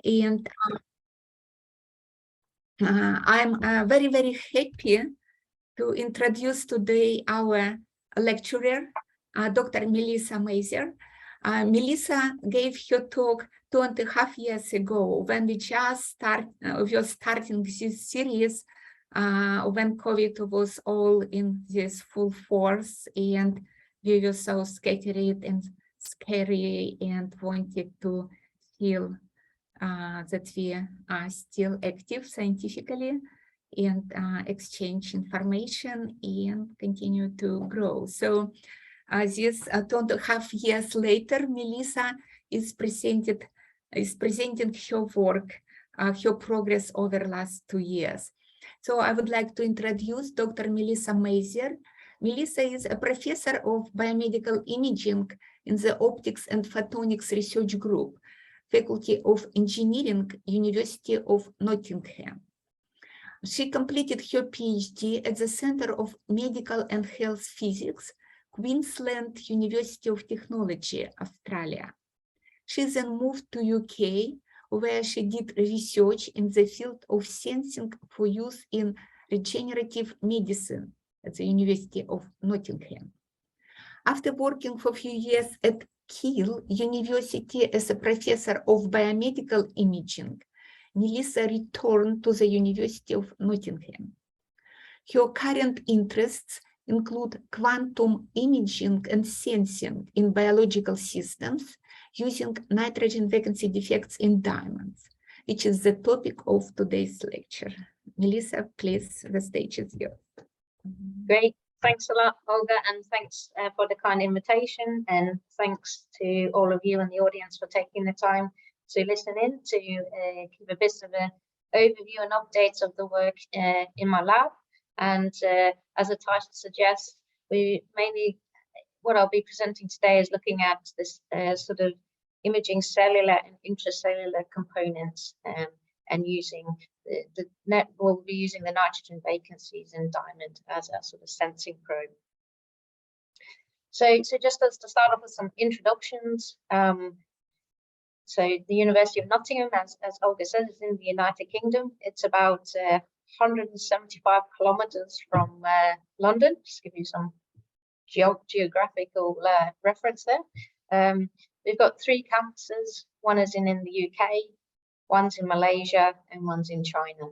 And I'm very, very happy to introduce today our lecturer, Dr. Melissa Mazur. Melissa gave her talk 2.5 years ago when we just were starting this series, when COVID was all in this full force and we were so scattered and scary and wanted to feel that we are still active scientifically and exchange information and continue to grow. So this 2.5 years later, Melissa is presenting her work, her progress over the last 2 years. So I would like to introduce Dr. Melissa Mazur. Melissa is a professor of biomedical imaging in the Optics and Photonics Research Group, Faculty of Engineering, University of Nottingham. She completed her PhD at the Center of Medical and Health Physics, Queensland University of Technology, Australia. She then moved to UK, where she did research in the field of sensing for use in regenerative medicine at the University of Nottingham. After working for a few years at Keele University as a professor of biomedical imaging, Melissa returned to the University of Nottingham. Her current interests include quantum imaging and sensing in biological systems using nitrogen vacancy defects in diamonds, which is the topic of today's lecture. Melissa, please, the stage is yours. Great. Thanks a lot, Olga, and thanks for the kind invitation, and thanks to all of you in the audience for taking the time to listen in, to give a bit of an overview and updates of the work in my lab. And as the title suggests, what I'll be presenting today is looking at this sort of imaging cellular and intracellular components, and using we'll be using the nitrogen vacancies in diamond as a sort of sensing probe. So just to start off with some introductions. So the University of Nottingham, as Olga said, is in the United Kingdom. It's about 175 kilometers from London, just to give you some geographical reference there. We've got 3 campuses. One is in the UK, one's in Malaysia, and one's in China.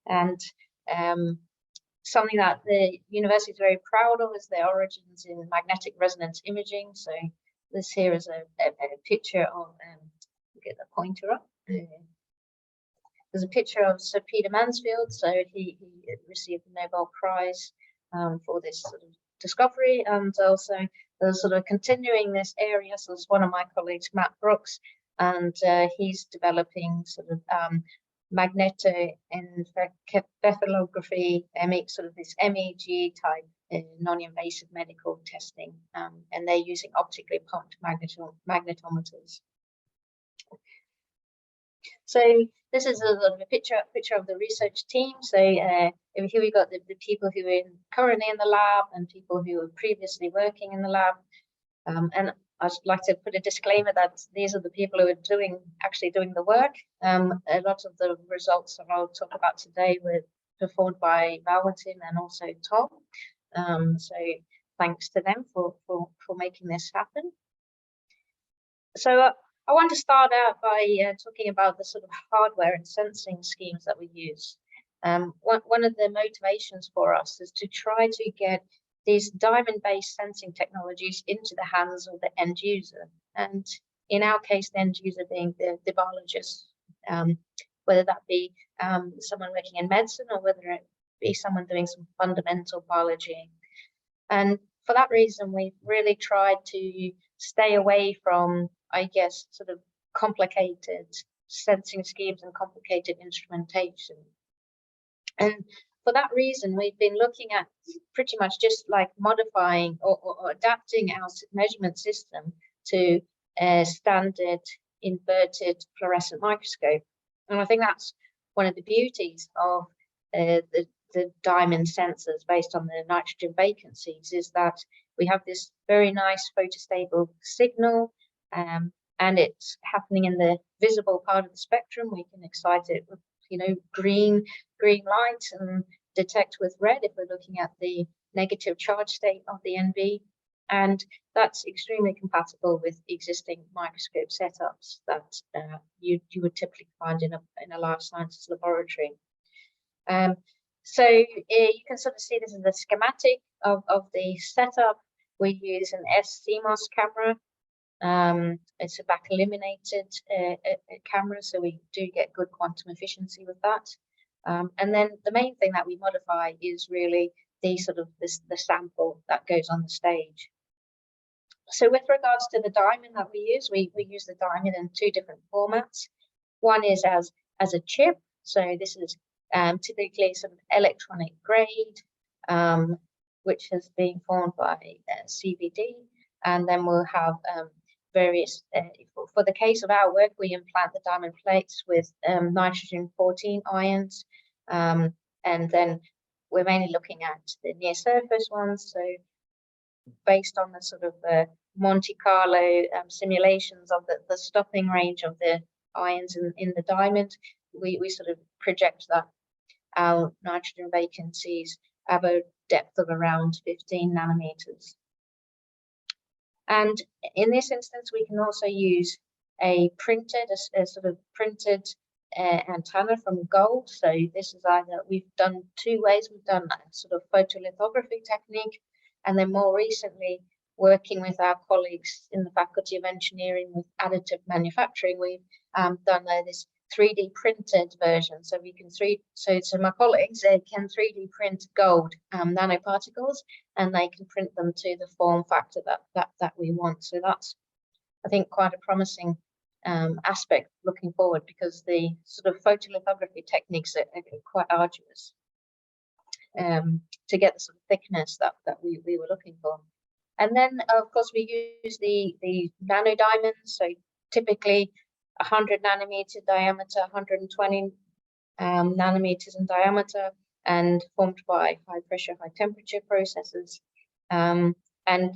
And something that the university is very proud of is their origins in magnetic resonance imaging. So this here is a picture of, get the pointer up. There's a picture of Sir Peter Mansfield. So he received the Nobel Prize for this sort of discovery, and also there's sort of continuing this area. So it's one of my colleagues, Matt Brooks, and he's developing sort of magnetoencephalography, sort of this MEG type non-invasive medical testing, and they're using optically pumped magnetometers. So this is a picture of the research team. So here we got the people who are currently in the lab and people who were previously working in the lab. And I'd like to put a disclaimer that these are the people who are actually doing the work. A lot of the results that I'll talk about today were performed by Valentin and also Tom. So thanks to them for making this happen. So I want to start out by talking about the sort of hardware and sensing schemes that we use. One of the motivations for us is to try to get these diamond-based sensing technologies into the hands of the end user. And in our case, the end user being the biologist, whether that be someone working in medicine or whether it be someone doing some fundamental biology. And for that reason, we've really tried to stay away from, I guess, sort of complicated sensing schemes and complicated instrumentation. And for that reason, we've been looking at pretty much just like modifying or adapting our measurement system to a standard inverted fluorescent microscope. And I think that's one of the beauties of the diamond sensors based on the nitrogen vacancies, is that we have this very nice photostable signal, and it's happening in the visible part of the spectrum, we can excite it with, green light and detect with red if we're looking at the negative charge state of the NV. And that's extremely compatible with existing microscope setups that you would typically find in a life sciences laboratory. So you can sort of see this is the schematic of the setup. We use an S-CMOS camera. It's a back illuminated camera, so we do get good quantum efficiency with that. And then the main thing that we modify is really the the sample that goes on the stage. So with regards to the diamond that we use the diamond in two different formats. One is as a chip. So this is typically sort of electronic grade, which has been formed by CVD. And then we'll have various, for the case of our work, we implant the diamond plates with nitrogen-14 ions. And then we're mainly looking at the near surface ones. So based on the sort of Monte Carlo simulations of the stopping range of the ions in the diamond, we sort of project that our nitrogen vacancies have a depth of around 15 nanometers. And in this instance, we can also use a sort of printed antenna from gold. So this is either, we've done two ways. We've done a sort of photolithography technique, and then more recently, working with our colleagues in the Faculty of Engineering with additive manufacturing, we've done this 3D printed version. So we can so my colleagues, they can 3D print gold nanoparticles, and they can print them to the form factor that we want. So that's, I think, quite a promising aspect looking forward, because the sort of photolithography techniques are quite arduous to get the sort of thickness that we were looking for. And then, of course, we use the nanodiamonds. So typically 100 nanometer diameter, 120 nanometers in diameter, and formed by high pressure, high temperature processes. And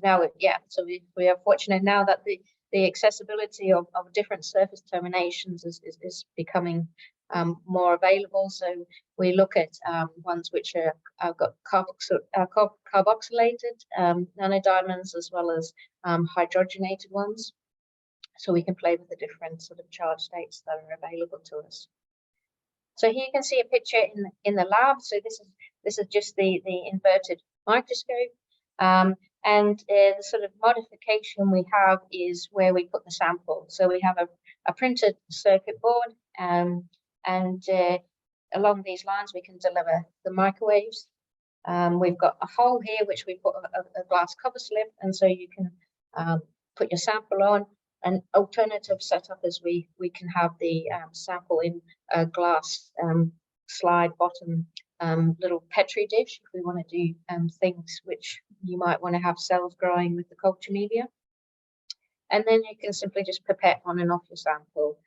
now, so we are fortunate now that the accessibility of different surface terminations is becoming more available. So we look at ones which have got carboxylated nanodiamonds, as well as hydrogenated ones. So we can play with the different sort of charge states that are available to us. So here you can see a picture in the lab. So this is just the inverted microscope. And the sort of modification we have is where we put the sample. So we have a printed circuit board, and along these lines we can deliver the microwaves. We've got a hole here which we put a glass cover slip, and so you can put your sample on. An alternative setup is we can have the sample in a glass slide bottom little petri dish if we want to do things which you might want to have cells growing with the culture media. And then you can simply just pipette on and off your sample.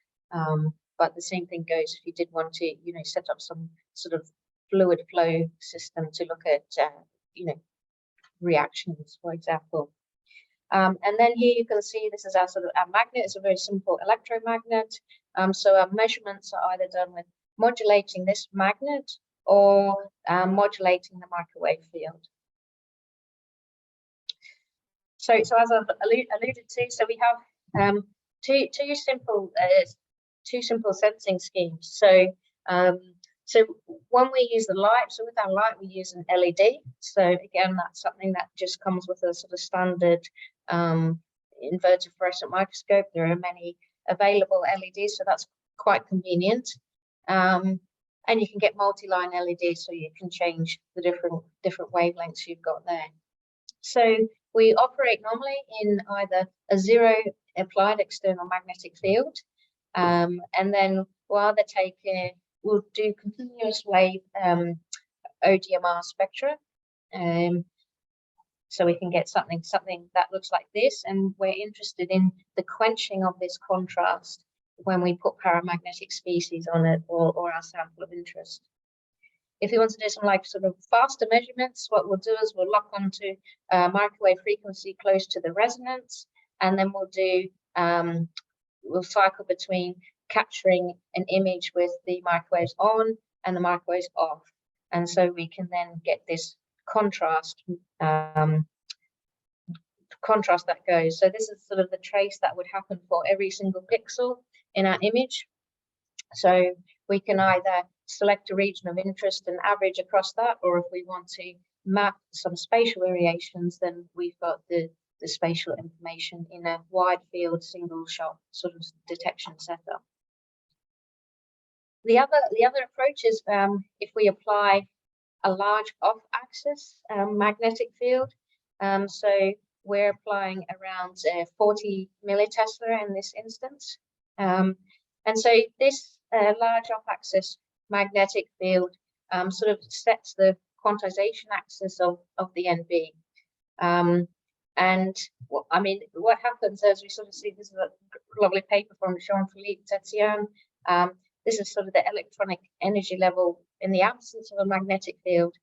But the same thing goes if you did want to, set up some sort of fluid flow system to look at, reactions, for example. And then here you can see this is our magnet. It's a very simple electromagnet. So our measurements are either done with modulating this magnet or modulating the microwave field. So as I've alluded to, so we have two simple sensing schemes. So when we use the light, so with our light we use an LED. So again, that's something that just comes with a sort of standard inverted fluorescent microscope. There are many available LEDs, so that's quite convenient. And you can get multi-line LEDs, so you can change the different wavelengths you've got there. So we operate normally in either a zero applied external magnetic field, and then while they're taking, we'll do continuous wave ODMR spectra. So we can get something that looks like this, and we're interested in the quenching of this contrast when we put paramagnetic species on it or our sample of interest. If you want to do some sort of faster measurements, what we'll do is we'll lock onto microwave frequency close to the resonance, and then we'll do we'll cycle between capturing an image with the microwaves on and the microwaves off. And so we can then get this contrast that goes. So this is sort of the trace that would happen for every single pixel in our image. So we can either select a region of interest and average across that, or if we want to map some spatial variations, then we've got the spatial information in a wide field single shot sort of detection setup. The other approach is if we apply a large off-axis magnetic field. So we're applying around 40 millitesla in this instance. And so this large off-axis magnetic field sort of sets the quantization axis of the NV. And what happens as we sort of see, this is a lovely paper from Jean-Philippe Tetzian. This is sort of the electronic energy level in the absence of a magnetic field.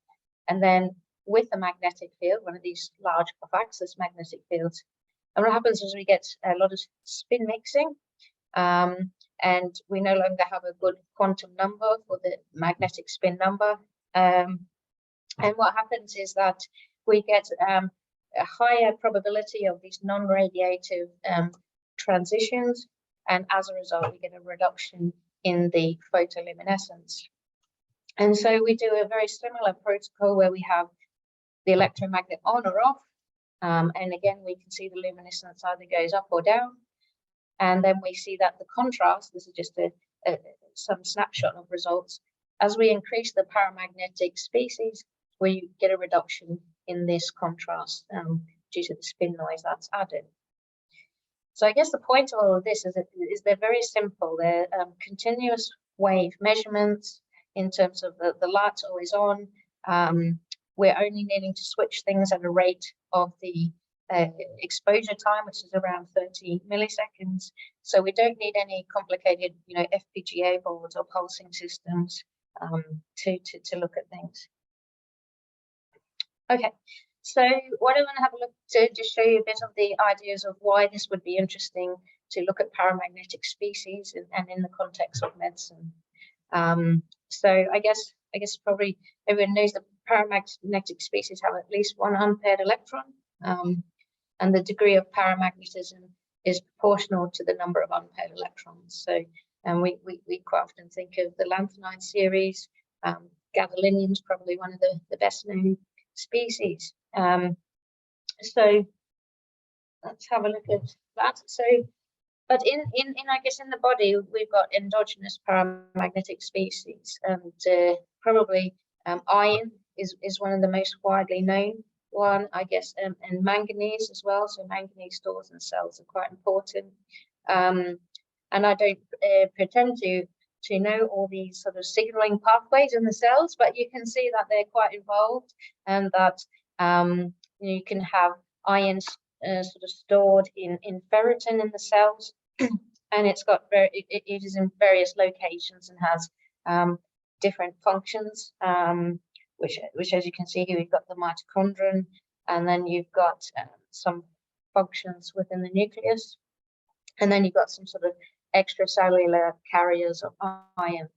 And then with a magnetic field, one of these large off-axis magnetic fields. And what happens is we get a lot of spin mixing, and we no longer have a good quantum number for the magnetic spin number. And what happens is that we get a higher probability of these non-radiative transitions, and as a result, we get a reduction in the photoluminescence. And so we do a very similar protocol where we have the electromagnet on or off, and again we can see the luminescence either goes up or down, and then we see that the contrast, this is just some snapshot of results, as we increase the paramagnetic species, we get a reduction in this contrast due to the spin noise that's added. So I guess the point of all of this is they're very simple. They're continuous wave measurements in terms of the light's always on. We're only needing to switch things at a rate of the exposure time, which is around 30 milliseconds. So we don't need any complicated, FPGA boards or pulsing systems to look at things. Okay, so what I want to have a look to just show you a bit of the ideas of why this would be interesting to look at paramagnetic species and in the context of medicine. So I guess probably everyone knows that paramagnetic species have at least one unpaired electron, and the degree of paramagnetism is proportional to the number of unpaired electrons. So, we quite often think of the lanthani series. Gadolinium is probably one of the best known species. So let's have a look at that. So, but in I guess in the body we've got endogenous paramagnetic species, and probably iron is one of the most widely known one, I guess, and manganese as well. So manganese stores in cells are quite important. And I don't pretend to know all these sort of signaling pathways in the cells, but you can see that they're quite involved, and that you can have ions sort of stored in ferritin in the cells, and it's got it is in various locations and has different functions, which as you can see here, we've got the mitochondrion, and then you've got some functions within the nucleus, and then you've got some sort of extracellular carriers of iron.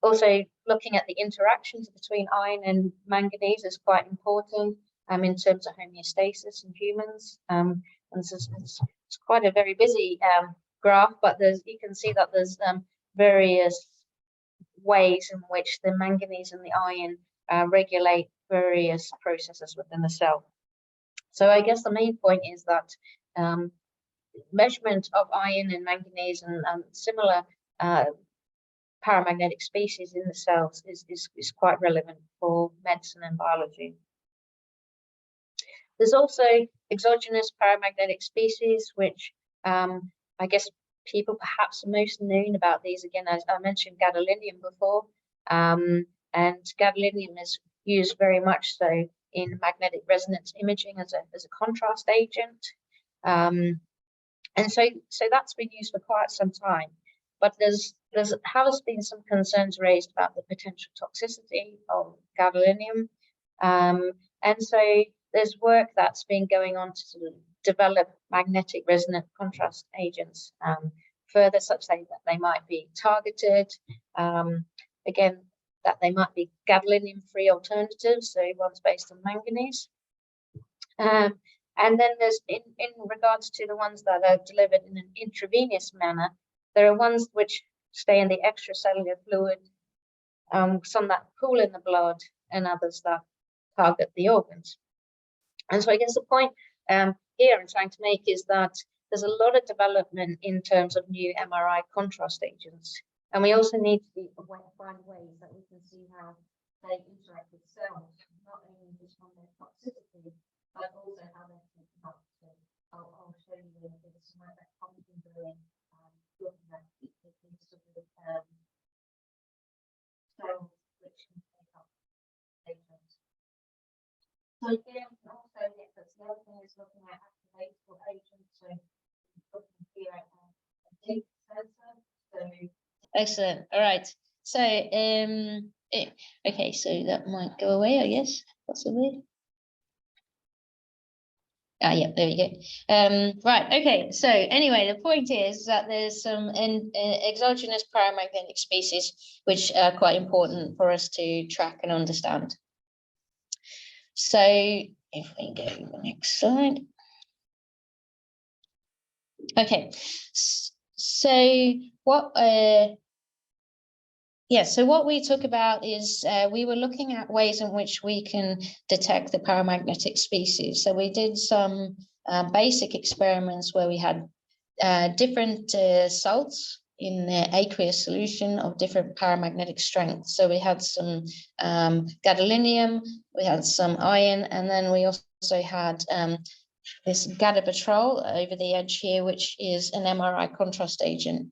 Also, looking at the interactions between iron and manganese is quite important in terms of homeostasis in humans. And it's quite a very busy graph, but you can see that there's various ways in which the manganese and the iron regulate various processes within the cell. So I guess the main point is that measurement of iron and manganese and similar paramagnetic species in the cells is quite relevant for medicine and biology. There's also exogenous paramagnetic species, which I guess people perhaps are most known about these. Again, as I mentioned gadolinium before, and gadolinium is used very much so in magnetic resonance imaging as a contrast agent. And so that's been used for quite some time, but there's has been some concerns raised about the potential toxicity of gadolinium, and so there's work that's been going on to sort of develop magnetic resonant contrast agents further, such that they might be targeted. Again, that they might be gadolinium-free alternatives, so ones based on manganese. And then there's, in regards to the ones that are delivered in an intravenous manner, there are ones which stay in the extracellular fluid, some that pool in the blood, and others that target the organs. And so I guess the point here I'm trying to make is that there's a lot of development in terms of new MRI contrast agents. And we also need to find ways that we can see how they interact with cells, not only just from their toxicity, but also how they can help. So I'll show you some of that common doing, looking at these sort of cells which can take up agents. So again, also the other thing is looking at activatable agents. So looking here at a deep sensor. So excellent. All right. So okay, so that might go away, I guess, possibly. Yeah, there we go. Right, okay, so anyway, the point is that there's some exogenous paramagnetic species which are quite important for us to track and understand. So if we go to the next slide. Okay, so what so what we talk about is we were looking at ways in which we can detect the paramagnetic species. So we did some basic experiments where we had different salts in the aqueous solution of different paramagnetic strengths. So we had some gadolinium, we had some iron, and then we also had this gadabotrol over the edge here, which is an MRI contrast agent.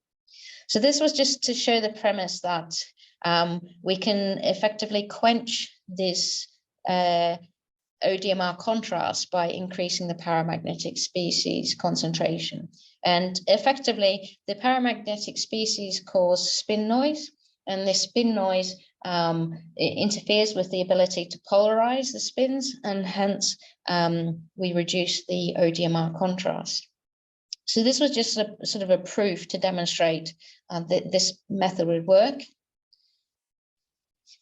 So this was just to show the premise that we can effectively quench this ODMR contrast by increasing the paramagnetic species concentration. And effectively, the paramagnetic species cause spin noise, and this spin noise it interferes with the ability to polarize the spins, and hence we reduce the ODMR contrast. So this was just a sort of a proof to demonstrate that this method would work.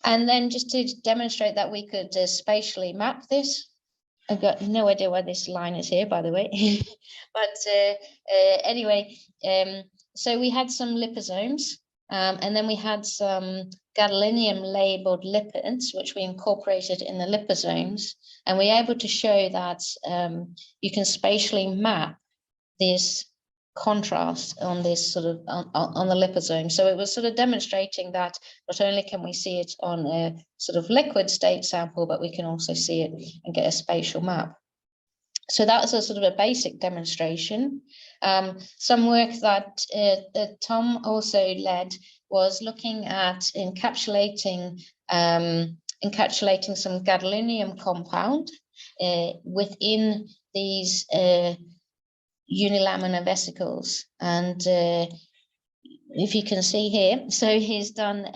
And then just to demonstrate that we could spatially map this. I've got no idea why this line is here, by the way. But anyway, so we had some liposomes, and then we had some gadolinium labeled lipids, which we incorporated in the liposomes. And we were able to show that you can spatially map this contrast on this sort of on the liposome. So it was sort of demonstrating that not only can we see it on a sort of liquid state sample, but we can also see it and get a spatial map. So that was a sort of a basic demonstration. Some work that Tom also led was looking at encapsulating some gadolinium compound within these unilaminar vesicles. And if you can see here, so he's done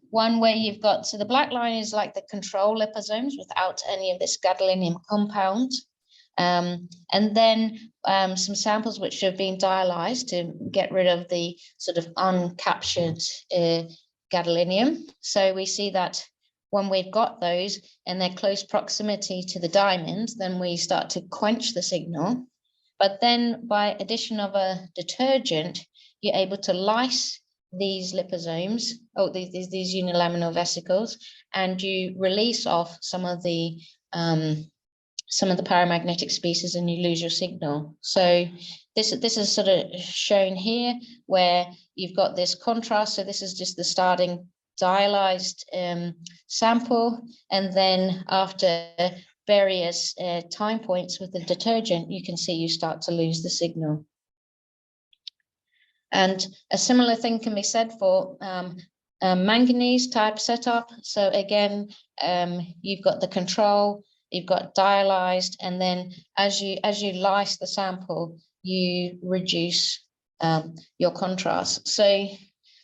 one where you've got, so the black line is like the control liposomes without any of this gadolinium compound. And then some samples which have been dialyzed to get rid of the sort of uncaptured gadolinium. So we see that when we've got those and they're close proximity to the diamond, then we start to quench the signal. But then by addition of a detergent, you're able to lyse these liposomes, these unilaminar vesicles, and you release off some of the paramagnetic species, and you lose your signal. So this is sort of shown here where you've got this contrast. So this is just the starting dialyzed sample, and then after various time points with the detergent, you can see you start to lose the signal. And a similar thing can be said for manganese type setup. So again, you've got the control, you've got dialyzed, and then as you lyse the sample, you reduce your contrast. So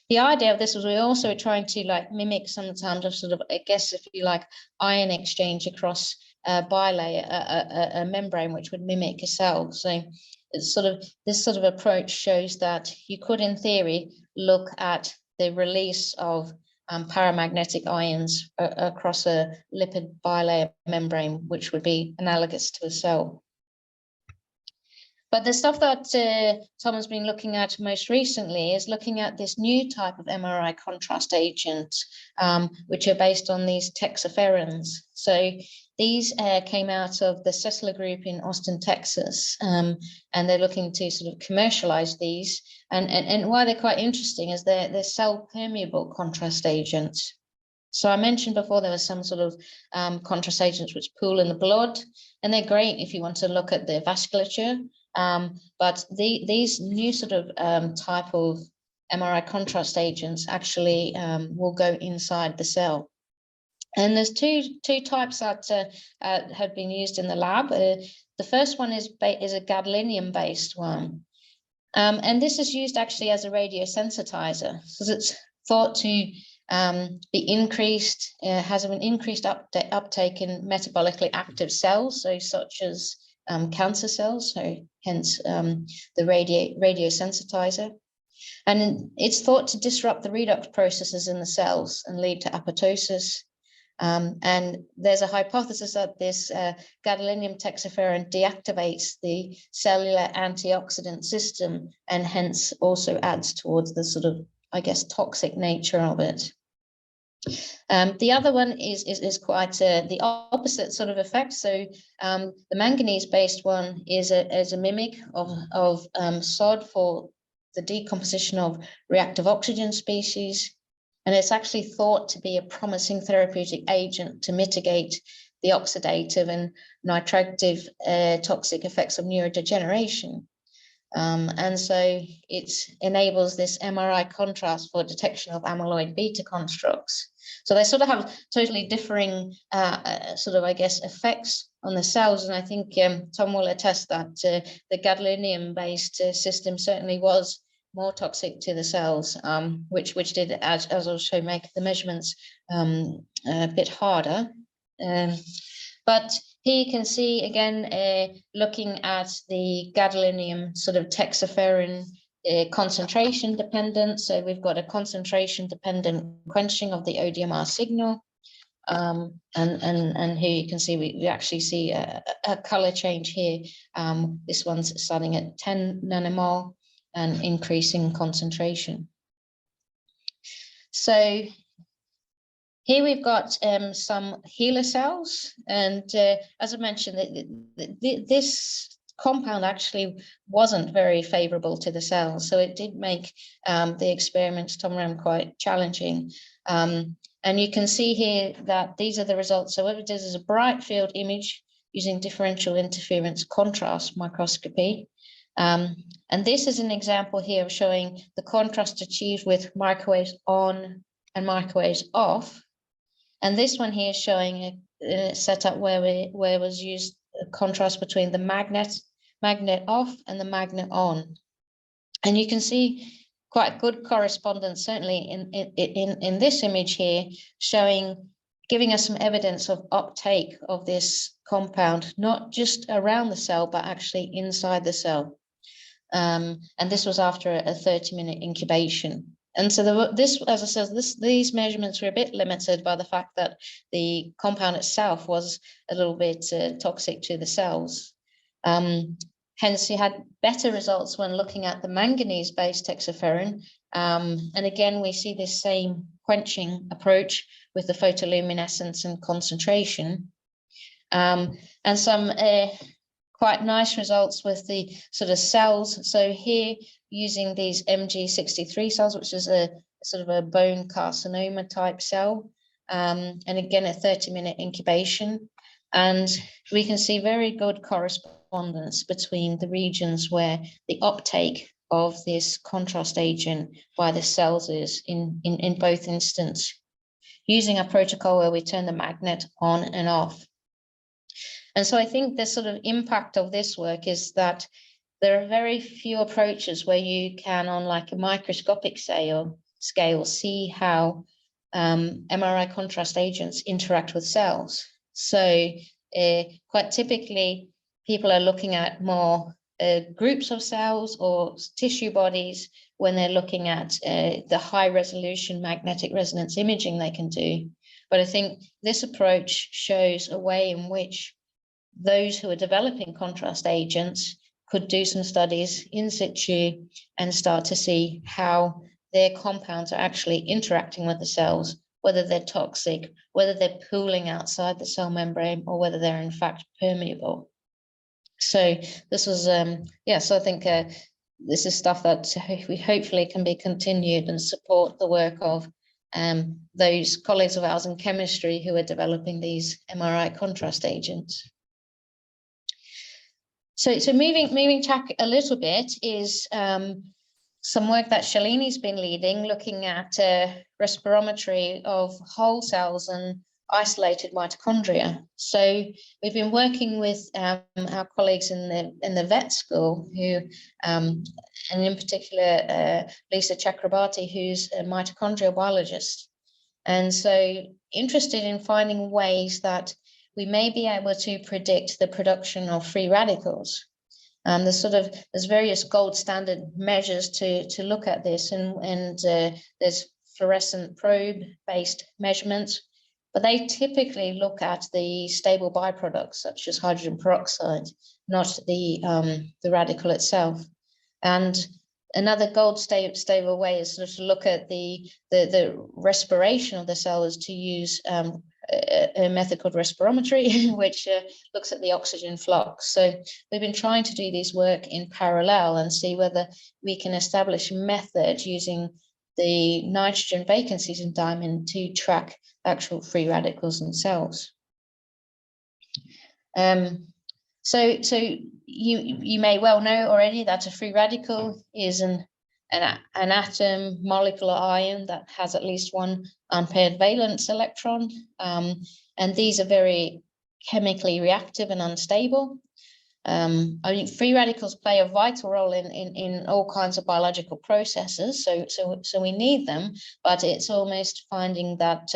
the idea of this was we're also trying to like mimic sometimes of sort of, I guess, if you like, ion exchange across a bilayer, a membrane, which would mimic a cell. So this sort of approach shows that you could, in theory, look at the release of paramagnetic ions across a lipid bilayer membrane, which would be analogous to a cell. But the stuff that Tom has been looking at most recently is looking at this new type of MRI contrast agent, which are based on these texaphyrin. So these came out of the Cellular group in Austin, Texas, and they're looking to sort of commercialize these. And why they're quite interesting is they're cell permeable contrast agents. So I mentioned before there was some sort of contrast agents which pool in the blood, and they're great if you want to look at the vasculature. But these new sort of type of MRI contrast agents actually will go inside the cell. And there's two types that have been used in the lab. The first one is a gadolinium-based one. And this is used actually as a radiosensitizer, because it's thought to be increased, has an increased uptake in metabolically active cells, so such as cancer cells, so hence the radiosensitizer. And it's thought to disrupt the redox processes in the cells and lead to apoptosis. And there's a hypothesis that this gadolinium texaphyrin deactivates the cellular antioxidant system and hence also adds towards the sort of, I guess, toxic nature of it. The other one is quite the opposite sort of effect. So the manganese-based one is a mimic of SOD for the decomposition of reactive oxygen species. And it's actually thought to be a promising therapeutic agent to mitigate the oxidative and nitrogen toxic effects of neurodegeneration. And so it enables this MRI contrast for detection of amyloid beta constructs. So they sort of have totally differing sort of, I guess, effects on the cells. And I think Tom will attest that the gadolinium-based system certainly was more toxic to the cells, which did, as also make the measurements a bit harder. But here you can see again, looking at the gadolinium sort of texaphyrin concentration dependent. So we've got a concentration dependent quenching of the ODMR signal. And here you can see we actually see a color change here. This one's starting at 10 nanomole and increasing concentration. So here we've got some HeLa cells, and as I mentioned, this compound actually wasn't very favorable to the cells, so it did make the experiments, Tom ran, quite challenging. And you can see here that these are the results. So what it does is a bright field image using differential interference contrast microscopy. And this is an example here of showing the contrast achieved with microwaves on and microwaves off. And this one here is showing a setup where was used a contrast between the magnet off and the magnet on. And you can see quite good correspondence, certainly in this image here, giving us some evidence of uptake of this compound, not just around the cell, but actually inside the cell. And this was after a 30-minute incubation. And so this, as I said, these measurements were a bit limited by the fact that the compound itself was a little bit toxic to the cells. Hence, you had better results when looking at the manganese-based texaphyrin. And again, we see this same quenching approach with the photoluminescence and concentration. And some quite nice results with the sort of cells. So here, using these MG63 cells, which is a sort of a bone carcinoma type cell, and again, a 30-minute incubation. And we can see very good correspondence between the regions where the uptake of this contrast agent by the cells is in both instances, using a protocol where we turn the magnet on and off. And so I think the sort of impact of this work is that there are very few approaches where you can, on like a microscopic scale, see how MRI contrast agents interact with cells. So quite typically, people are looking at more groups of cells or tissue bodies when they're looking at the high resolution magnetic resonance imaging they can do. But I think this approach shows a way in which those who are developing contrast agents could do some studies in situ and start to see how their compounds are actually interacting with the cells, whether they're toxic, whether they're pooling outside the cell membrane, or whether they're in fact permeable. So this was, so I think this is stuff that we hopefully can be continued and support the work of those colleagues of ours in chemistry who are developing these MRI contrast agents. So moving track a little bit is some work that Shalini's been leading, looking at respirometry of whole cells and isolated mitochondria. So we've been working with our colleagues in the vet school, who, and in particular Lisa Chakrabarty, who's a mitochondrial biologist, and so interested in finding ways that we may be able to predict the production of free radicals. There's various gold standard measures to look at this, and there's fluorescent probe-based measurements, but they typically look at the stable byproducts such as hydrogen peroxide, not the radical itself. And another gold stable way is sort of to look at the respiration of the cell is to use a method called respirometry, which looks at the oxygen flux. So we've been trying to do this work in parallel and see whether we can establish a method using the nitrogen vacancies in diamond to track actual free radicals in cells. So you may well know already that a free radical is an atom, molecular ion that has at least one unpaired valence electron, and these are very chemically reactive and unstable. I think free radicals play a vital role in all kinds of biological processes, so we need them, but it's almost finding that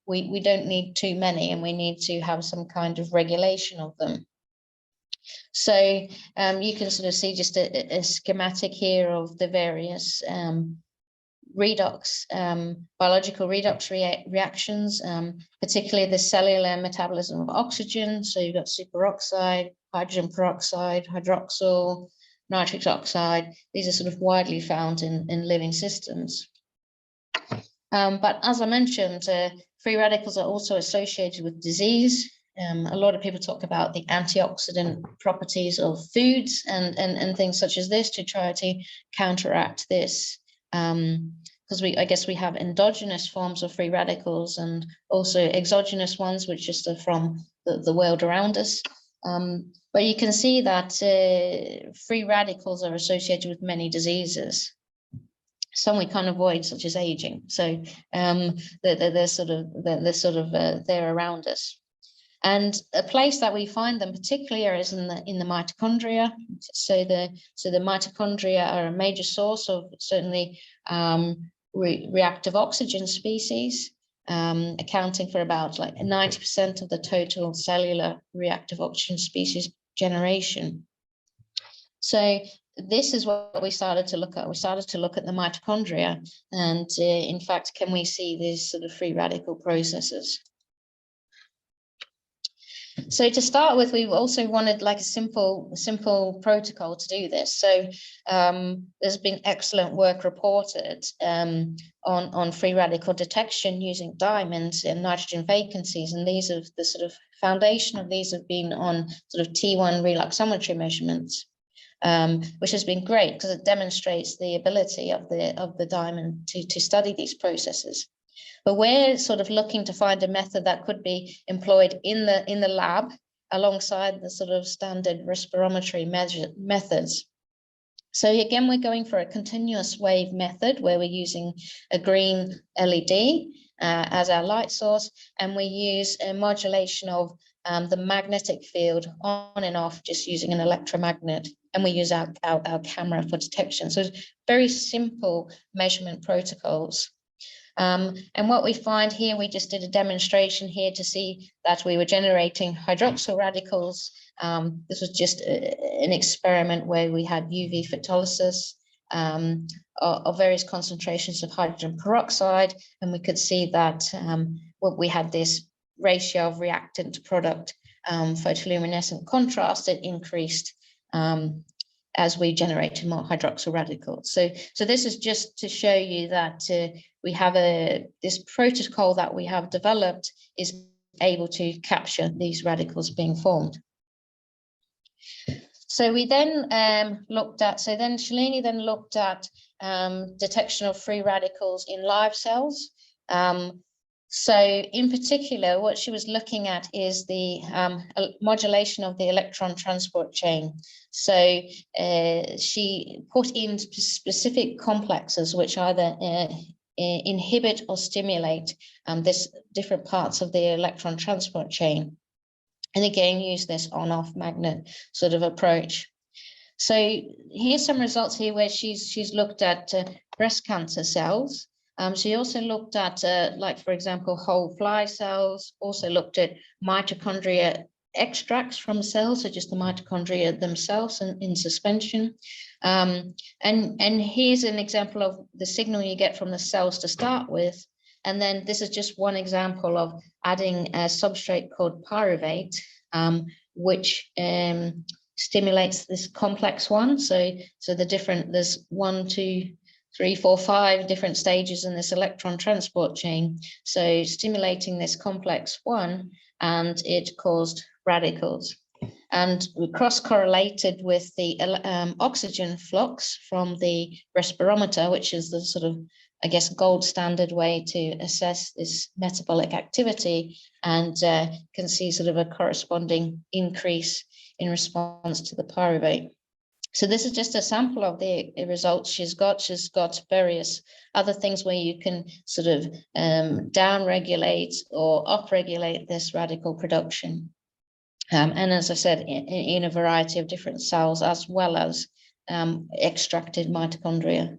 we don't need too many, and we need to have some kind of regulation of them. So you can sort of see just a schematic here of the various biological redox reactions, particularly the cellular metabolism of oxygen. So you've got superoxide, hydrogen peroxide, hydroxyl, nitric oxide. These are sort of widely found in living systems. But as I mentioned, free radicals are also associated with disease. A lot of people talk about the antioxidant properties of foods and things such as this to try to counteract this. Because I guess we have endogenous forms of free radicals and also exogenous ones, which just are from the world around us. But you can see that free radicals are associated with many diseases. Some we can't avoid, such as aging. So they're sort of there around us. And a place that we find them particularly is in the mitochondria. So the mitochondria are a major source of certainly reactive oxygen species, accounting for about like 90% of the total cellular reactive oxygen species generation. So this is what we started to look at. We started to look at the mitochondria, and in fact, can we see these sort of free radical processes? So to start with, we also wanted like a simple protocol to do this. So there's been excellent work reported on free radical detection using diamonds and nitrogen vacancies, and these are the sort of foundation of these have been on sort of T1 reluxometry measurements, which has been great because it demonstrates the ability of the diamond to study these processes. But we're sort of looking to find a method that could be employed in the lab alongside the sort of standard respirometry methods. So again, we're going for a continuous wave method where we're using a green LED as our light source, and we use a modulation of the magnetic field on and off just using an electromagnet, and we use our camera for detection. So it's very simple measurement protocols. And what we find here, we just did a demonstration here to see that we were generating hydroxyl radicals. This was just an experiment where we had UV photolysis of various concentrations of hydrogen peroxide, and we could see that we had this ratio of reactant to product photoluminescent contrast. It increased as we generated more hydroxyl radicals. So this is just to show you that we have this protocol that we have developed is able to capture these radicals being formed. So we then Shalini then looked at detection of free radicals in live cells. So in particular, what she was looking at is the modulation of the electron transport chain. So she put in specific complexes which either inhibit or stimulate this different parts of the electron transport chain. And again, use this on-off magnet sort of approach. So here's some results here where she's looked at breast cancer cells. She also looked at, like, for example, whole fly cells, also looked at mitochondria extracts from cells, so just the mitochondria themselves in suspension. And here's an example of the signal you get from the cells to start with. And then this is just one example of adding a substrate called pyruvate, which stimulates this complex one. So there's 1, 2, 3, 4, 5 different stages in this electron transport chain. So stimulating this complex one, and it caused radicals. And we cross-correlated with the oxygen flux from the respirometer, which is the sort of, I guess, gold standard way to assess this metabolic activity, and can see sort of a corresponding increase in response to the pyruvate. So this is just a sample of the results she's got. She's got various other things where you can sort of down-regulate or up-regulate this radical production. And as I said, in a variety of different cells, as well as extracted mitochondria.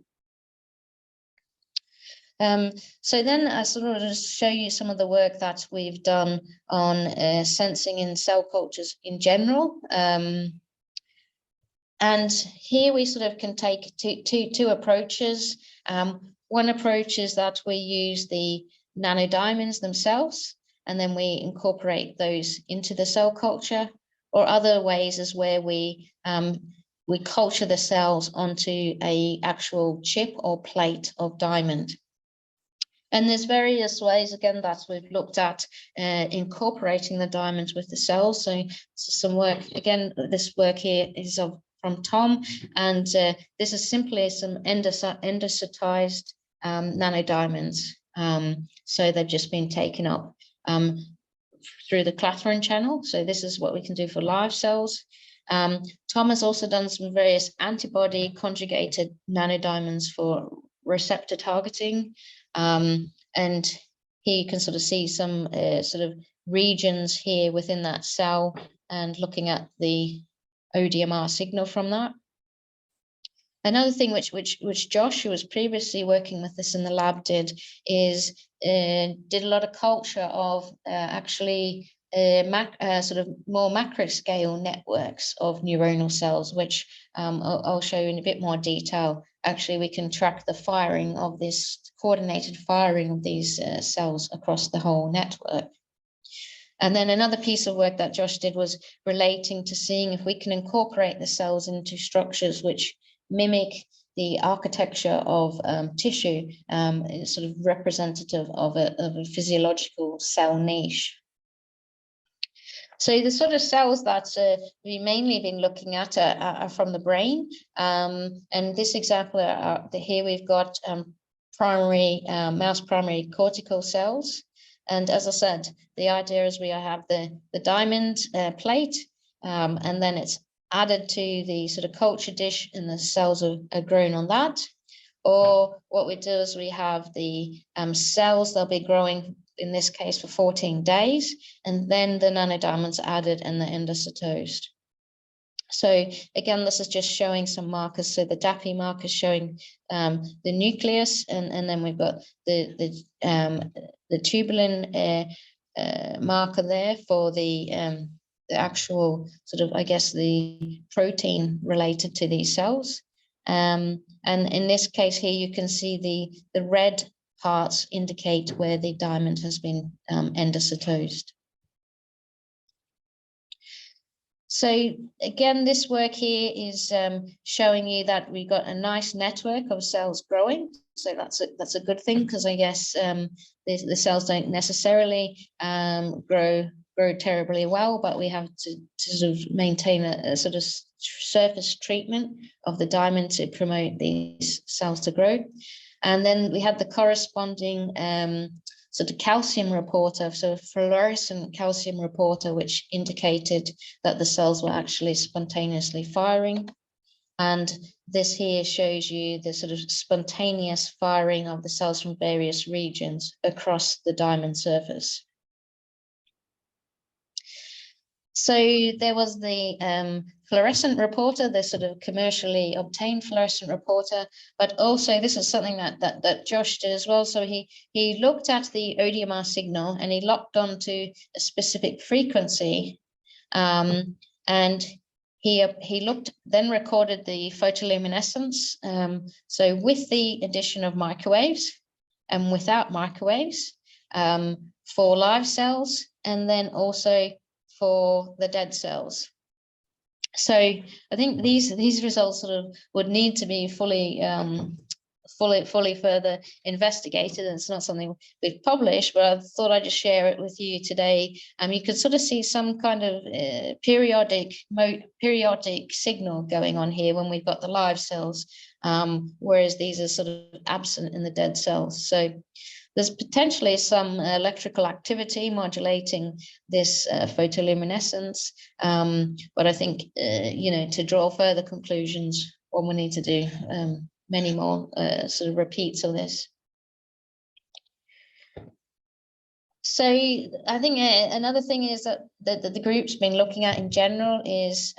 So then I sort of just show you some of the work that we've done on sensing in cell cultures in general. And here we sort of can take two approaches. One approach is that we use the nanodiamonds themselves, and then we incorporate those into the cell culture. Or other ways is where we culture the cells onto a actual chip or plate of diamond. And there's various ways, again, that we've looked at incorporating the diamonds with the cells. So some work, again, this work here is from Tom, and this is simply some endocytized nanodiamonds. So they've just been taken up through the clathrin channel. So this is what we can do for live cells. Tom has also done some various antibody conjugated nanodiamonds for receptor targeting. And here you can sort of see some sort of regions here within that cell, and looking at the ODMR signal from that. Another thing which Josh, who was previously working with this in the lab, did a lot of culture of actually sort of more macro scale networks of neuronal cells, which I'll show you in a bit more detail. Actually, we can track the firing of this coordinated firing of these cells across the whole network. And then another piece of work that Josh did was relating to seeing if we can incorporate the cells into structures which mimic the architecture of tissue, sort of representative of a physiological cell niche. So the sort of cells that we've mainly been looking at are from the brain. And this example, here we've got mouse primary cortical cells. And as I said, the idea is we have the diamond plate, and then it's added to the sort of culture dish, and the cells are grown on that. Or what we do is we have the cells, they'll be growing, in this case, for 14 days, and then the nanodiamonds added and the endocytosed. So again, this is just showing some markers. So the DAPI marker showing the nucleus, and then we've got the tubulin marker there for the actual sort of, I guess, the protein related to these cells. And in this case here, you can see the red parts indicate where the diamond has been endocytosed. So again, this work here is showing you that we got a nice network of cells growing. So that's a good thing, because I guess the cells don't necessarily grow terribly well, but we have to sort of maintain a sort of surface treatment of the diamond to promote these cells to grow. And then we had the corresponding sort of calcium reporter, so fluorescent calcium reporter, which indicated that the cells were actually spontaneously firing. And this here shows you the sort of spontaneous firing of the cells from various regions across the diamond surface. So there was the fluorescent reporter, the sort of commercially obtained fluorescent reporter, but also this is something that Josh did as well. So he looked at the ODMR signal and he locked onto a specific frequency, and he looked, then recorded the photoluminescence. So with the addition of microwaves and without microwaves for live cells, and then also for the dead cells. So I think these results sort of would need to be fully further investigated. And it's not something we've published, but I thought I'd just share it with you today. You could sort of see some kind of periodic signal going on here when we've got the live cells, whereas these are sort of absent in the dead cells. So there's potentially some electrical activity modulating this photoluminescence, but I think, to draw further conclusions, one we need to do many more sort of repeats of this. So I think another thing is that the group's been looking at in general is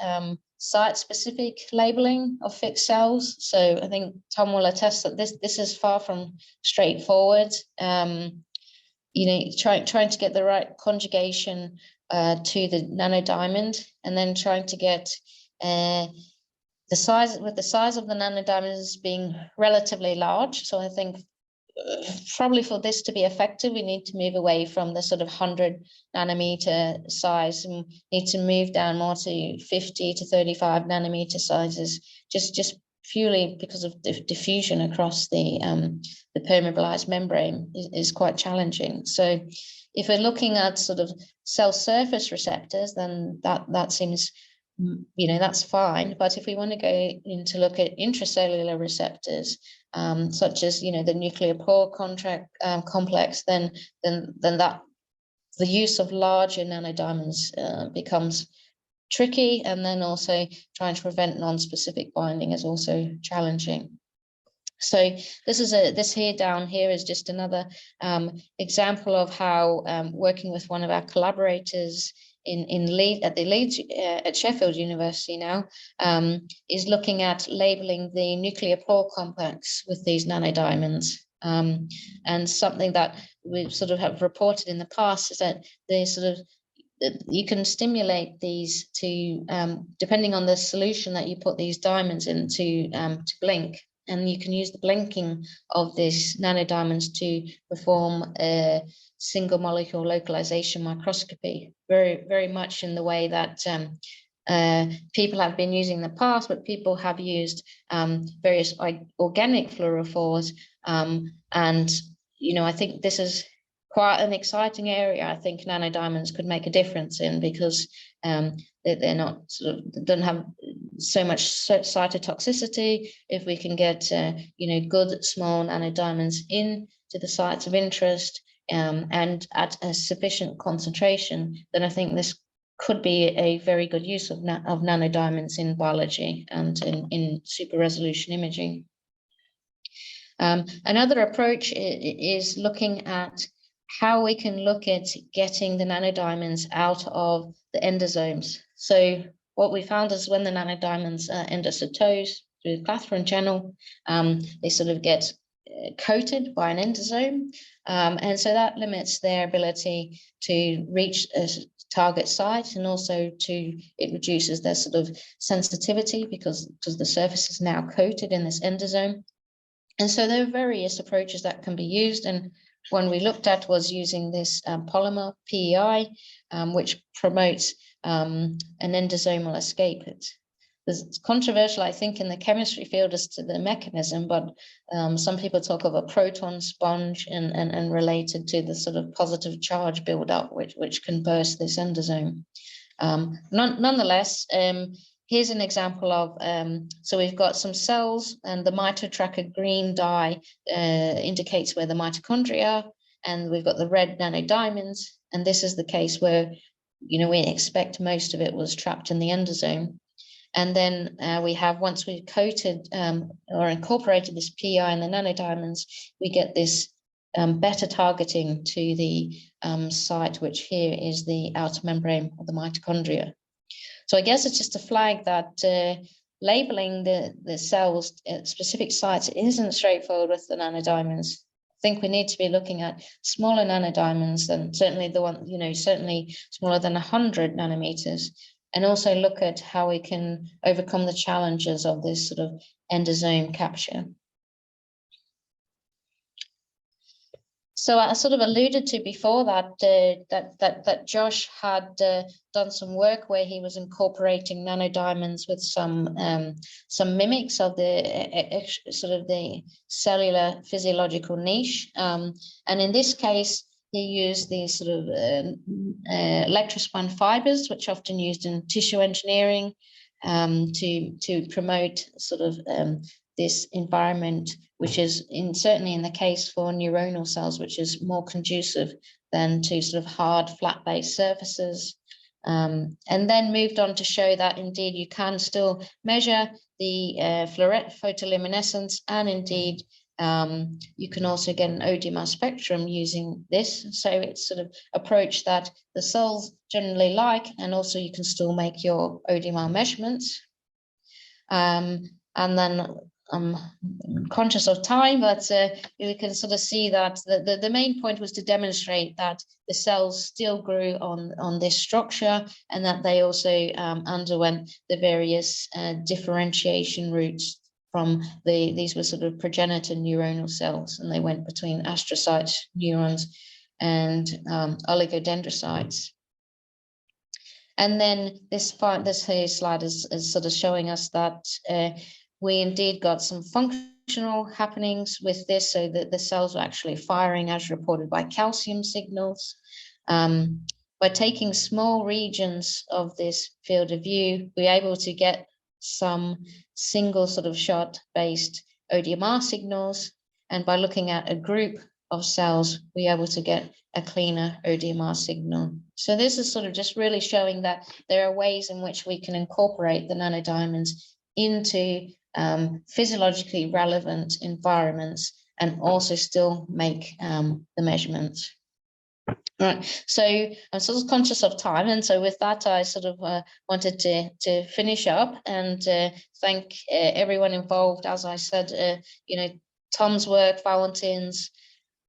site-specific labeling of fixed cells. So I think Tom will attest that this is far from straightforward. Trying to get the right conjugation to the nanodiamond, and then trying to get the size of the nanodiamonds being relatively large. So I think probably for this to be effective, we need to move away from the sort of 100 nanometer size and need to move down more to 50 to 35 nanometer sizes, just purely because of diffusion across the permeabilized membrane is quite challenging. So if we're looking at sort of cell surface receptors, then that seems, that's fine. But if we want to go in to look at intracellular receptors, such as the nuclear pore complex, then that the use of larger nanodiamonds becomes tricky, and then also trying to prevent non-specific binding is also challenging. So this here down here is just another example of how working with one of our collaborators at Sheffield University now is looking at labeling the nuclear pore complex with these nanodiamonds. And something that we sort of have reported in the past is that they you can stimulate these to, depending on the solution that you put these diamonds in, to blink. And you can use the blinking of these nanodiamonds to perform a single molecule localization microscopy, very, very much in the way that people have been using in the past, but people have used various organic fluorophores. And, I think this is quite an exciting area. I think nanodiamonds could make a difference in, because they're not don't have so much cytotoxicity. If we can get good small nanodiamonds into the sites of interest and at a sufficient concentration, then I think this could be a very good use of nanodiamonds in biology and in super resolution imaging. Another approach is looking at how we can look at getting the nanodiamonds out of the endosomes. So what we found is when the nanodiamonds enter cytose through the clathrin channel, they sort of get coated by an endosome, and so that limits their ability to reach a target site, and also it reduces their sort of sensitivity because the surface is now coated in this endosome. And so there are various approaches that can be used, and one we looked at was using this polymer PEI, which promotes an endosomal escape. It's controversial, I think, in the chemistry field as to the mechanism, but some people talk of a proton sponge and related to the sort of positive charge buildup, which can burst this endosome. Nonetheless, here's an example of, so we've got some cells, and the mitotracker green dye indicates where the mitochondria are, and we've got the red nanodiamonds, and this is the case where, you know, we expect most of it was trapped in the endosome. And then we have, once we've coated or incorporated this PEI in the nanodiamonds, we get this better targeting to the site, which here is the outer membrane of the mitochondria. So I guess it's just a flag that labeling the cells at specific sites isn't straightforward with the nanodiamonds. I think we need to be looking at smaller nanodiamonds than certainly the one, you know, certainly smaller than 100 nanometers, and also look at how we can overcome the challenges of this sort of endosome capture. So I sort of alluded to before that Josh had done some work where he was incorporating nanodiamonds with some mimics of the sort of the cellular physiological niche, and in this case he used these sort of electrospun fibers, which are often used in tissue engineering, to promote sort of this environment, which is certainly in the case for neuronal cells, which is more conducive than to sort of hard flat-based surfaces. And then moved on to show that indeed you can still measure the photoluminescence, and indeed you can also get an ODMR spectrum using this. So it's sort of approach that the cells generally like, and also you can still make your ODMR measurements. And then I'm conscious of time, but you can sort of see that the main point was to demonstrate that the cells still grew on this structure, and that they also underwent the various differentiation routes from these were sort of progenitor neuronal cells, and they went between astrocyte neurons and oligodendrocytes. And then this here slide is sort of showing us that we indeed got some functional happenings with this, so that the cells were actually firing as reported by calcium signals. By taking small regions of this field of view, we're able to get some single sort of shot based ODMR signals, and by looking at a group of cells, we're able to get a cleaner ODMR signal. So this is sort of just really showing that there are ways in which we can incorporate the nanodiamonds into physiologically relevant environments and also still make the measurements. Right, so I'm sort of conscious of time, and so with that I sort of wanted to finish up and thank everyone involved. As I said, you know, Tom's work, Valentin's,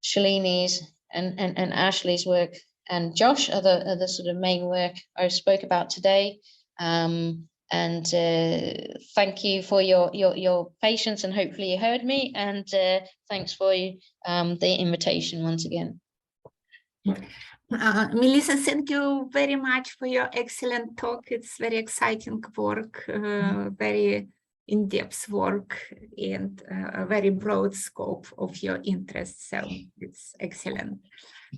Shalini's, and Ashley's work, and Josh are the sort of main work I spoke about today. And thank you for your patience, and hopefully you heard me, and thanks for the invitation once again. Melissa, thank you very much for your excellent talk. It's very exciting work, very in-depth work, and a very broad scope of your interest. So it's excellent.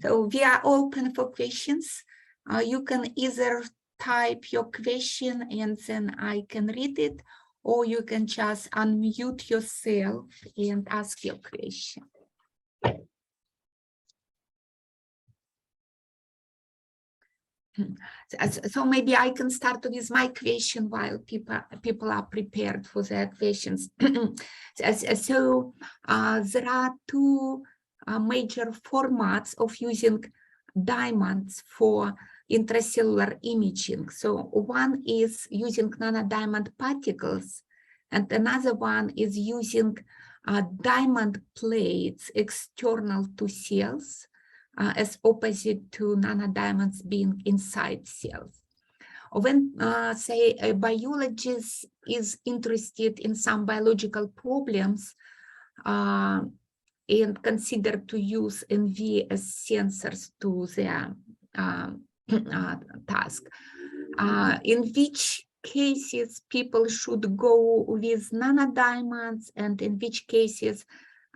So we are open for questions. You can either type your question and then I can read it, or you can just unmute yourself and ask your question. So maybe I can start with my question while people are prepared for their questions. So there are two major formats of using diamonds for intracellular imaging. So one is using nanodiamond particles, and another one is using diamond plates external to cells, as opposite to nanodiamonds being inside cells. When, say, a biologist is interested in some biological problems and consider to use NV as sensors to their task, in which cases people should go with nanodiamonds, and in which cases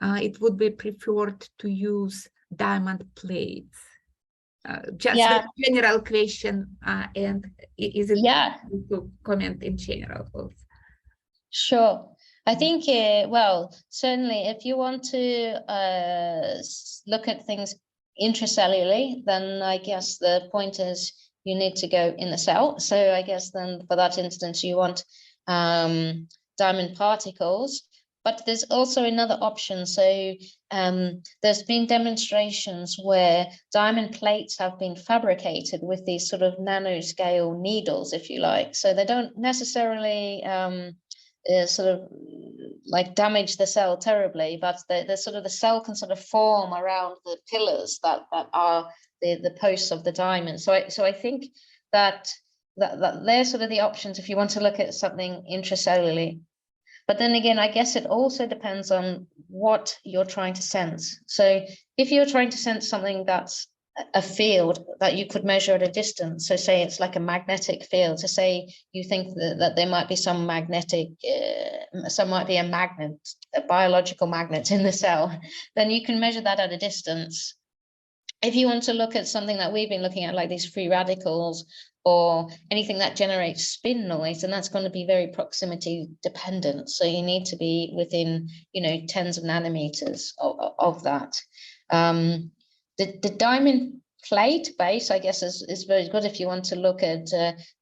it would be preferred to use diamond plates. Just a general question, and is it to comment in general also? Sure. I think, well, certainly if you want to look at things intracellularly, then I guess the point is you need to go in the cell. So I guess then for that instance, you want diamond particles. But there's also another option. So there's been demonstrations where diamond plates have been fabricated with these sort of nanoscale needles, if you like. So they don't necessarily sort of like damage the cell terribly, but the sort of the cell can sort of form around the pillars that are the posts of the diamond. So I think that they're sort of the options if you want to look at something intracellularly. But then again, I guess it also depends on what you're trying to sense. So if you're trying to sense something that's a field that you could measure at a distance, so say it's like a magnetic field, so say you think that there might be some magnetic, some might be a magnet, a biological magnet in the cell, then you can measure that at a distance. If you want to look at something that we've been looking at, like these free radicals or anything that generates spin noise, and that's going to be very proximity dependent. So you need to be within, you know, tens of nanometers of that. The diamond plate base, I guess, is very good if you want to look at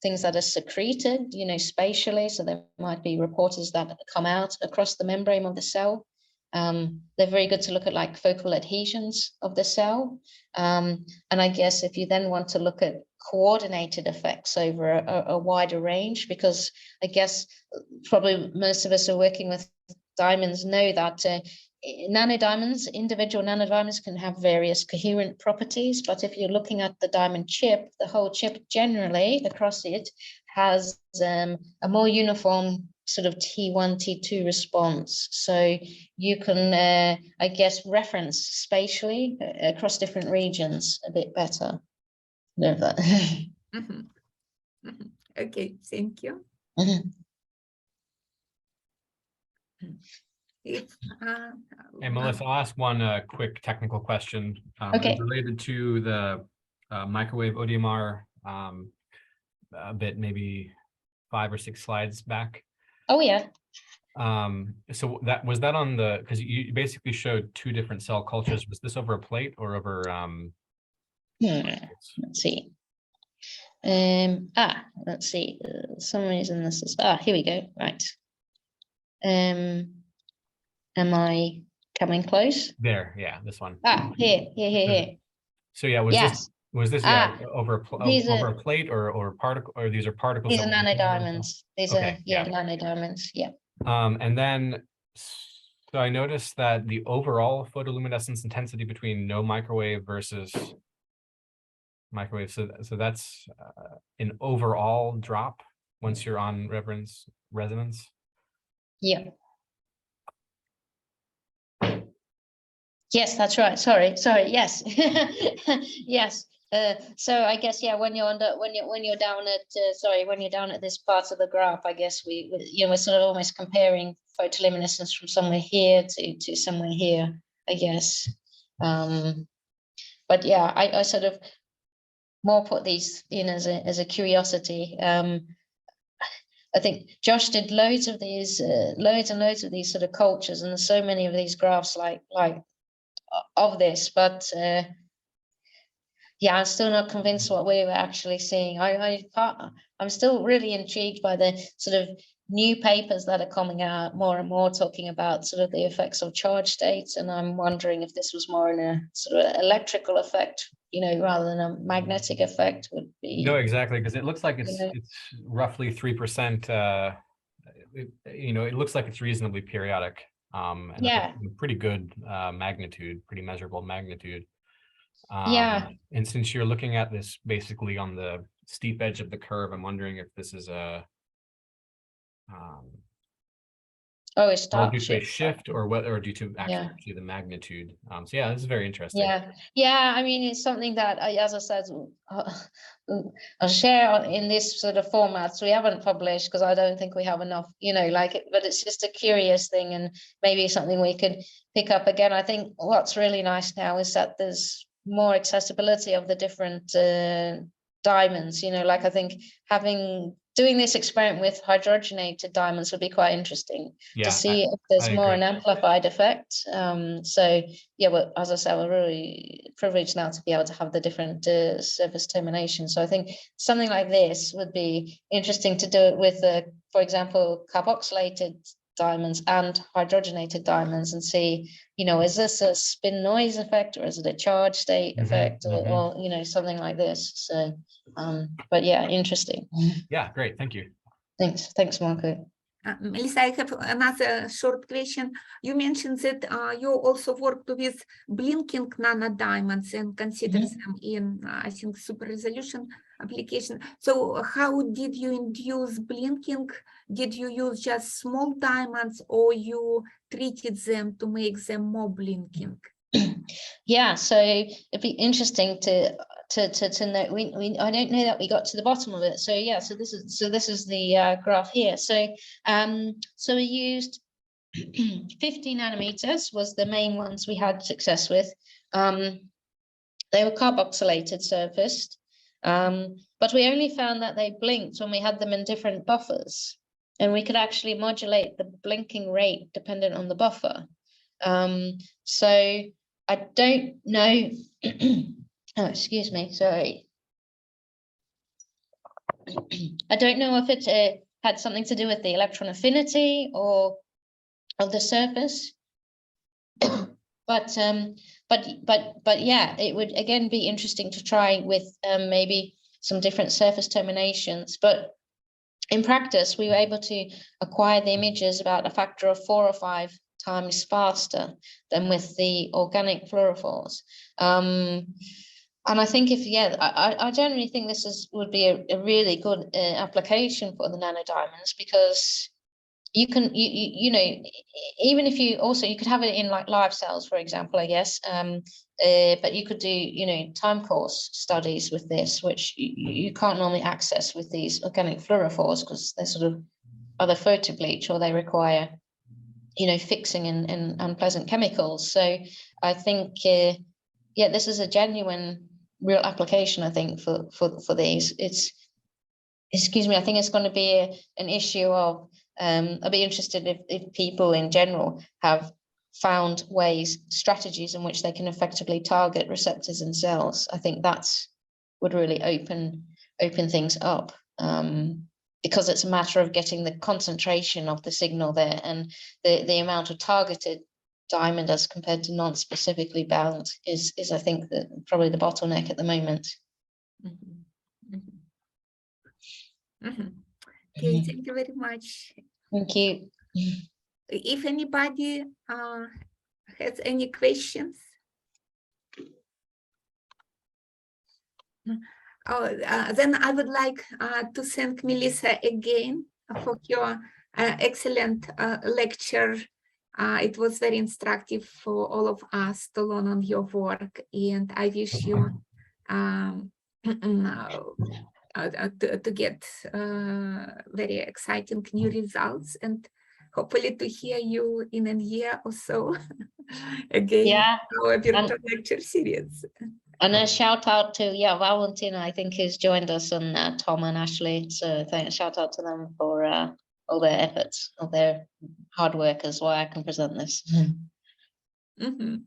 things that are secreted, you know, spatially. So there might be reporters that come out across the membrane of the cell. They're very good to look at like focal adhesions of the cell. And I guess if you then want to look at coordinated effects over a wider range, because I guess probably most of us are working with diamonds know that nanodiamonds, individual nanodiamonds can have various coherent properties, but if you're looking at the diamond chip, the whole chip generally across it has a more uniform sort of T1, T2 response. So you can, I guess, reference spatially across different regions a bit better. Know that. Okay, thank you. Hey, Melissa, I'll ask one quick technical question. Okay. Related to the microwave ODMR a bit, maybe 5 or 6 slides back. Oh, yeah. So that was that on the, because you basically showed 2 different cell cultures. Was this over a plate or over? Let's see. Let's see. Some reason this is here we go. Right. Am I coming close? There, yeah, this one. Here. So yeah, was this over a plate or particle, or these are particles? These are nanodiamonds. These are yeah, nanodiamonds. Yeah. And then, so I noticed that the overall photoluminescence intensity between no microwave versus microwave. So that's an overall drop once you're on resonance. Yeah. Yes, that's right. Sorry. Yes. Yes. So I guess, yeah, when you're down at this part of the graph, I guess we're sort of almost comparing photoluminescence from somewhere here to somewhere here, I guess. But yeah, I sort of more put these in as a curiosity. I think Josh did loads and loads of these sort of cultures, and there's so many of these graphs like of this, but yeah, I'm still not convinced what we were actually seeing. I'm still really intrigued by the sort of new papers that are coming out more and more talking about sort of the effects of charge states, and I'm wondering if this was more in a sort of electrical effect, you know, rather than a magnetic effect would be. No, exactly, because it looks like You know. it's roughly 3%. You know, it looks like it's reasonably periodic. And Yeah. a pretty good magnitude, pretty measurable magnitude. Yeah. And since you're looking at this basically on the steep edge of the curve, I'm wondering if this is a Oh, it well, starts due to a shift or whether or due to Yeah. actually the magnitude. So yeah, this is very interesting. Yeah, I mean, it's something that, as I said, I'll share in this sort of formats. We haven't published because I don't think we have enough, you know, like it, but it's just a curious thing and maybe something we could pick up again. I think what's really nice now is that there's more accessibility of the different diamonds, you know, like I think doing this experiment with hydrogenated diamonds would be quite interesting to see if there's more an amplified effect. So yeah, well, as I said, we're really privileged now to be able to have the different surface terminations. So I think something like this would be interesting to do it with, for example, carboxylated diamonds and hydrogenated diamonds and see, you know, is this a spin noise effect or is it a charge state effect or, you know, something like this. So, but yeah, interesting. Yeah, great. Thank you. Thanks, Marco. Melissa, I have another short question. You mentioned that you also worked with blinking nanodiamonds and consider them in, I think, super resolution application. So how did you induce blinking? Did you use just small diamonds or you treated them to make them more blinking? Yeah, so it'd be interesting to know. I don't know that we got to the bottom of it. So yeah, so this is the graph here. So so we used 50 nanometers was the main ones we had success with. They were carboxylated surfaced, but we only found that they blinked when we had them in different buffers, and we could actually modulate the blinking rate dependent on the buffer. So I don't know. Oh, excuse me. Sorry. I don't know if it had something to do with the electron affinity or of the surface. But yeah, it would again be interesting to try with maybe some different surface terminations. But in practice, we were able to acquire the images about a factor of 4 or 5 times faster than with the organic fluorophores. And I think I generally think this would be a really good application for the nanodiamonds, because you can, you know, even if you could have it in like live cells, for example, I guess, but you could do, you know, time course studies with this, which you can't normally access with these organic fluorophores because they're sort of either photobleach or they require, you know, fixing in unpleasant chemicals. So I think, yeah, this is a genuine, real application, I think, for these. Excuse me, I think it's going to be an issue of, I'd be interested if people in general have found strategies in which they can effectively target receptors in cells. I think would really open things up, because it's a matter of getting the concentration of the signal there, and the amount of targeted diamond as compared to non-specifically bound is I think probably the bottleneck at the moment. Okay, thank you very much. Thank you. If anybody has any questions. Then I would like to thank Melissa again for your excellent lecture. It was very instructive for all of us to learn on your work, and I wish you to get very exciting new results, and hopefully to hear you in a year or so again. Yeah, our virtual lecture series. And a shout out to Valentina, I think, who's joined us, and Tom and Ashley. So shout out to them for all their efforts, all their hard work, as why I can present this. Okay.